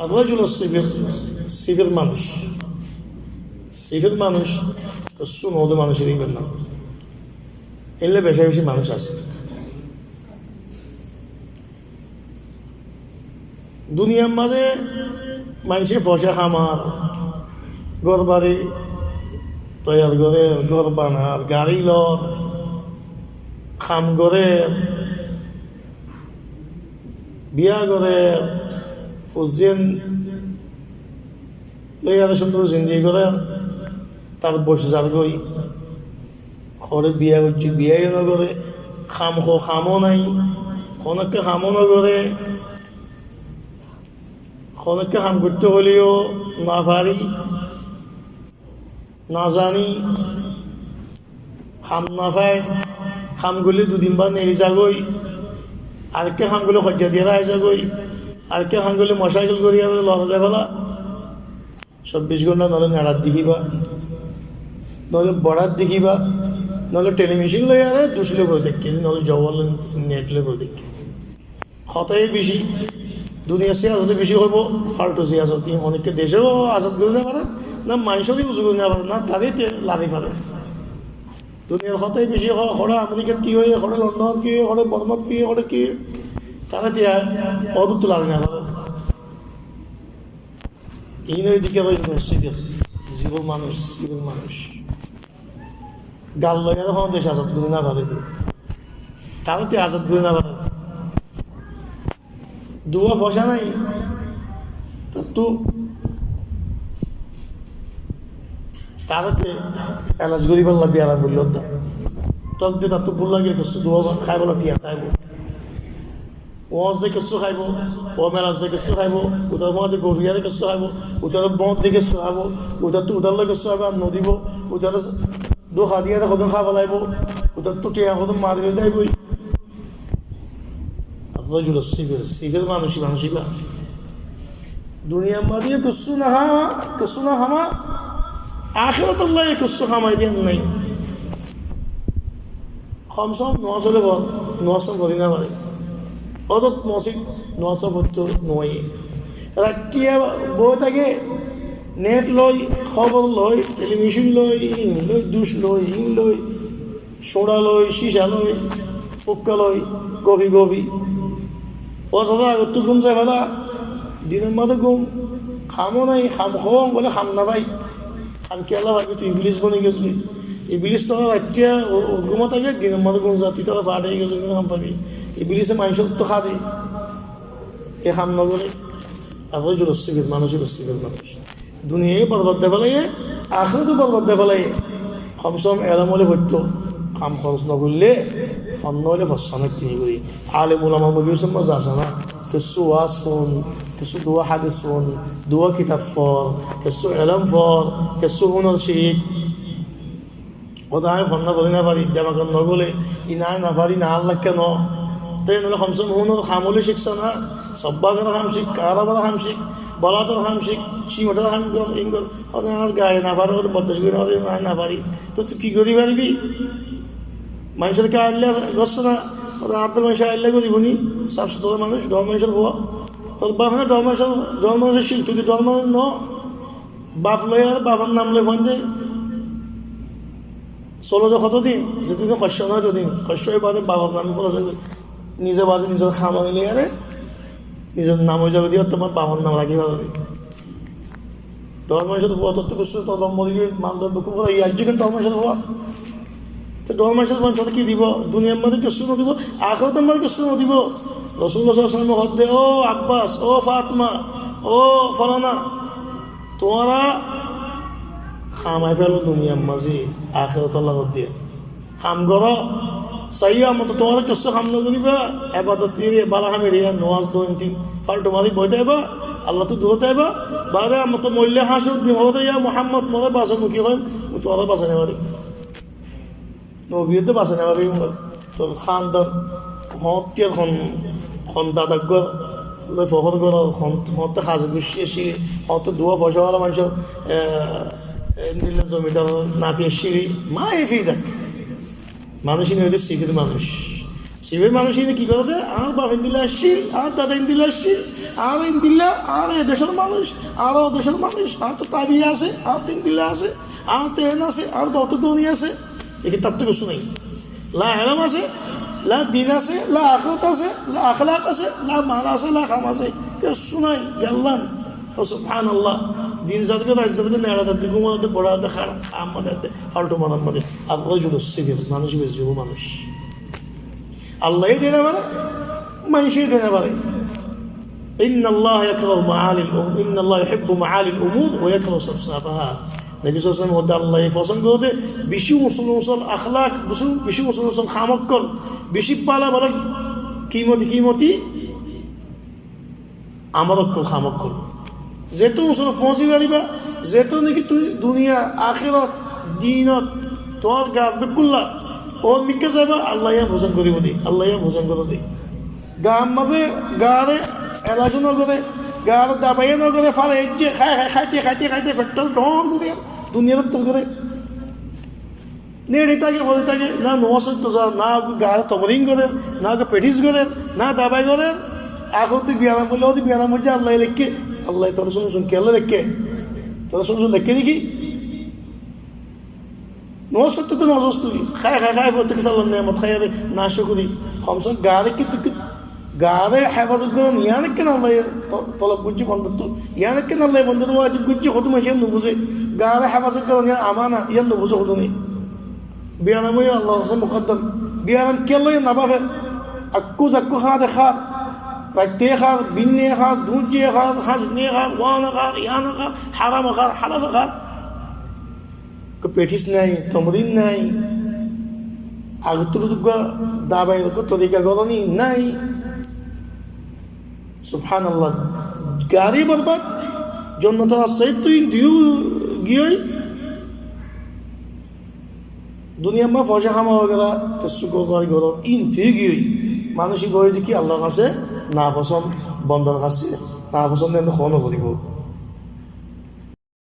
الرجل الصفر صفر মানুষ صفر মানুষ কসু নদী মানুষের দিবেন না এলে বেশি বেশি মানুষ আছে দুনিয়ার মাঝে মানুষে ফসা খামার ঘর বাড়ি তৈয়ার করে ঘর বানার গাড়ি লর খাম করে বিয়া করে ফুজিন লইয়ারে সুন্দর জিন্দি করে তার বসে যার গই ঘরে বিয়া করছি বিয়াই না করে খামও নাই অনেককে খামও না করে অনেককে খাম করতে হলেও না পারি না জানি খাম না পাই খামগুলি দুদিন বা নেড়ে যাগই আরেকটা খামগুলো সজ্জা দিয়ে রায় যাগই আরেকটা খামগুলি মশাইকেল করিয়া লড়া যায় ফেলা 24 ঘন্টা নহলে নেড়ার দেখিবা নহলে বড়ার দেখিবা নহলে টেলিভিশন লই আরে দুসলে করে দেখি নহলে জওয়াল নেট লে করে দেখি খতাই বেশি দুনিয়া সিয়াসত বেশি হইব ফাল্টু সিয়াসত অনেককে দেশেও আজাদ করে দিতে পারে না মানুষেরই উঁচু করে নেওয়া পারে না তারই লাগি পারে দুনিয়ার খতাই বেশি হরে আমেরিকাত কি হয় হরে লন্ডনত কি হরে বর্মাত কি হরে কি তারা তিয়া অদূর লাগে না পারে এই নয় দিকে জীবন মানুষ গাল লইয়া তখন দেশ আজাদ করে না পারে তারা তে আজাদ করে না পারে দুয়া ফসা নাই তো তারাতে এলাচ গরিব আল্লাহ বিয়ারা বলল তক দিয়ে তার তো বললা গিয়ে কিছু দুয়া খাইব না টিয়া খাইব ওয়াজ দিয়ে কিছু খাইব ও মেলাজ দিয়ে কিছু খাইব উদার মহাতে গভীরে কিছু খাইব উদার বঁধ দিয়ে কিছু খাইব উদার তো উদারলে কিছু খাইব আর নদীব উদার দু হাদিয়া কদম খাওয়া লাগব উদার তো টিয়া কদম মা দিবে যাইবই الرجل الصفر মানুষই বা দুনিয়ার মাঝে কসু না হামা আখিরাত আল্লাহ কসু হামাই দেন নাই কমসম নসলে বল নসম করি না পারে অদত মসজিদ নসব হতো নয় রাত্রিয়া বই থাকে নেট লই খবর লই টেলিভিশন লই দুষ লই লই সোডা লই সীসা লই পুক্কা লই গভি অসদা আগত ঘুম যায় ফেলা দিনের মধ্যে ঘুম খামও নাই খাম খাওয়া বলে খাম না ভাই আমি কি আল্লাহ ভাবি তুই ইংলিশ বনে গেছিলি ইংলিশ তোরা রাত্রিয়া ঘুমা থাকে দিনের মধ্যে ঘুম যা তুই তোরা পাড়ে গেছিলি খাম পাবি ইংলিশে মানুষের তো খা দে তে খাম না বলে তারপরে জলস্থির মানুষ দুনিয়ায় বরবাদ দে ফেলাই আখেরাতে বরবাদ দে ফেলাই কমসম এলাম হলে ভরতো কাম খরচ নকরলে ফন্ন হলে ফসানো কিনি করি আলে মোলামা মবির সময় যাচ্ছে না কিছু ওয়াজ ফোন কিছু দোয়া হাদিস ফোন দোয়া কিতাব ফল কিছু এলাম ফল কিছু হুনর শিখ ওদায় ফন্ন করি না পারি দেমাকে নগলে ই নাই না পারি না আল্লাহ কেন তাই নহলে কমসম হুনর খামলে শিখছ না সব্বাকের খাম শিখ কারাবার খাম শিখ বলাতের খাম শিখ সিমটার খাম কর ইঙ্গর আর গায়ে না পারে বদাস করে না পারি তো তুই কী করি পারবি মানুষেরকে আল্লাহ করছে না ওদের আত্মার মানুষের আল্লাহ করিব নি সাফ সুতরা মানুষ ডর মানুষের হওয়া তোর বাপ না ডর মানুষের শিল তুই ডর মানুষ ন বাপ লই আর বাবার নাম লই ফোনতে চলো যে কতদিন যেদিন শস্য নয় তদিন শস্য বাদে বাবার নাম করা যাবে নিজে বাজে নিজের খামা নিলে আরে নিজের নাম হয়ে যাবে দিয়ে তোমার বাবার নাম রাখি ভালো ডর মানুষের হওয়া তোর তো করছো তোর লম্বদিকে মালদর দুঃখ করা এই একজন ডর মানুষের হওয়া তো ডর মানুষের মানুষ কি দিব দুনিয়ার মধ্যে কিছু নদিব আখেরাতের মধ্যে কিছু নদিব রাসূলুল্লাহ সাল্লাল্লাহু আলাইহি ওয়াসাল্লাম হদ্দে ও আব্বাস ও ফাতিমা ও ফলানা তোমরা খামাই ফেলো দুনিয়ার মাঝে আখেরাত আল্লাহ দিয়ে খাম করো সাইয়া মতো তোমরা কিছু খাম না করিবা ইবাদত দিয়ে বালা হামে রিয়া নওয়াজ দোন তিন ফাল্টু মারি বইতে আইবা আল্লাহ তো দূরতে আইবা বাদে মতো মূল্য হাসুদ দিব হতে ইয়া মুহাম্মদ মরে বাঁচানো কি হয় তোমরা বাঁচাতে পারি নবীতে বাঁচাতে পারি তোর খানদান হত্যা দাদা গর ফখর গর হত্যা সাজ গুছিয়ে সিঁড়ি হয়তো দুয়া পয়সাওয়ালা মানুষের নিলে জমিটা নাতিয়ে সিঁড়ি মা এফি দেখ মানুষই হইতে শিখের মানুষ শিবের মানুষই কী করতে আর বাপ দিলে আসছিল আর দাদা দিলে আসছিল আর ইন্দিল্লা আর এ দেশের মানুষ আরও দেশের মানুষ আর তো তাবি আছে আর তিন দিল্লা আছে আর তেন আছে আর বতদনি আছে একে তার তো কিছু নেই লা হেরাম আছে লা দিন আছে লা আখরাত আছে লা আখলাক আছে লা মাল আছে লা খাম আছে কিছু নাই গেল্লাম সুবহানাল্লাহ দিন জাতকে রাজ জাতকে নেড়া দাতে ঘুমাতে বড়া দে খারাপ আমাদের ফালতু মানার আল্লাহ জুলুস সিবির মানুষ বেশ যুব মানুষ আল্লাহই দিতে পারে মানুষই দিতে পারে ইন্নাল্লাহ ইয়াকরাহু মাআলিল উমুর ইন্নাল্লাহ ইউহিব্বু মাআলিল উমুর ওয়া ইয়াকরাহু সাফসাফাহা নবী সাল্লাল্লাহু আলাইহি ওয়াসাল্লাম আল্লাহ পছন্দ করে বেশি মুসলমান আখলাক বেশি মুসলমান খামক্কল বেশি পালা বলা কিমতি আমারক্কল খামক্কল যেহেতু মুসলমান পৌঁছি পারিবা যেহেতু নাকি তুই দুনিয়া আখিরত দিনত তোর গাত বেকুল্লা ওর মিকে যাবা আল্লাহ ইয়া ভোজন করিব দি আল্লাহ ইয়া ভোজন করে দি গাম মাঝে গারে এলাচো নগরে গার দাবাইয়ে নগরে ফালে যে খাইতে পেট্রোল ঢল করে দুনিয়ার তো করে নেড়ে থাকে বলে থাকে না নোয়াশক তো না গাড়ি তমরিং করে না পেটিস করে না দাবাই করে এখন তুই বিয়ারাম বললে ওদের বিয়ারাম হচ্ছে আল্লাহ লেখকে আল্লাহ তোর শুন কে আল্লাহ লেখকে তোর শুন লেখকে দেখি নোয়াশক তো নজস তুই খাই প্রত্যেকে আল্লাহ নেমত খাই না শুকুরি কমসম গাড়ি কি তুই গাড়ি হেফাজত করে ইয়ানকে না আল্লাহ তলব গুজ্জি বন্ধ তো ইয়ানকে না আল্লাহ বন্ধ তো ওয়াজিব গুজ্জি হতো মাসে নুবুঝে গাড়ি হেফাজত করে আমানা ইয়ান নুবুঝে হতো নেই বিয়ারাম আল্লাহ মুকদ্দর বিয়ারাম কেলো না পাবে আকু জাক্কু খাতে খাত রাখতে খাত বিনে খাত দুজে খাত হাজনে খাত ওয়ানা খাত ইয়ানা খাত হারাম খাত হালাল খাত পেটিস নাই তমরিন নাই আগতুল দুগা দাবাই তরিকা গরনি নাই সুবহানাল্লাহ গাড়ি বরবাদ জন্য তো আছে তুই দিও গিয়ে দুনিয়া মা ফজা খামা গেলা কিছু গড় গড় ইন ঠিক মানুষই গড়ে দেখি আল্লাহর কাছে না পছন্দ বন্ধর কাছে না পছন্দ খন করিব